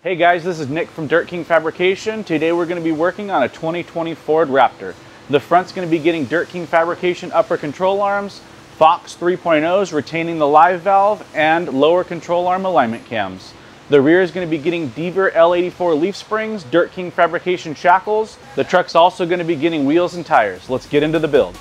Hey guys, this is Nick from Dirt King Fabrication. Today we're going to be working on a 2020 Ford Raptor. The front's going to be getting Dirt King Fabrication upper control arms, Fox 3.0s retaining the live valve, and lower control arm alignment cams. The rear is going to be getting Diver L84 leaf springs, Dirt King Fabrication shackles. The truck's also going to be getting wheels and tires. Let's get into the build.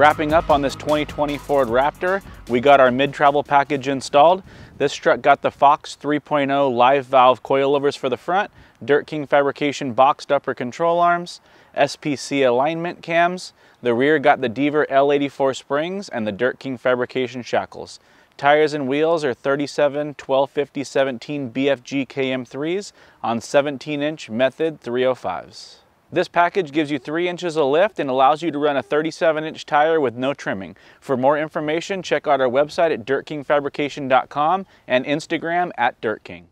Wrapping up on this 2020 Ford Raptor, we got our mid-travel package installed. This truck got the Fox 3.0 live valve coilovers for the front, Dirt King Fabrication boxed upper control arms, SPC alignment cams. The rear got the Diver L84 springs and the Dirt King Fabrication shackles. Tires and wheels are 37 1250 17 BFG KM3s on 17-inch Method 305s. This package gives you 3 inches of lift and allows you to run a 37-inch tire with no trimming. For more information, check out our website at dirtkingfabrication.com and Instagram at DirtKing.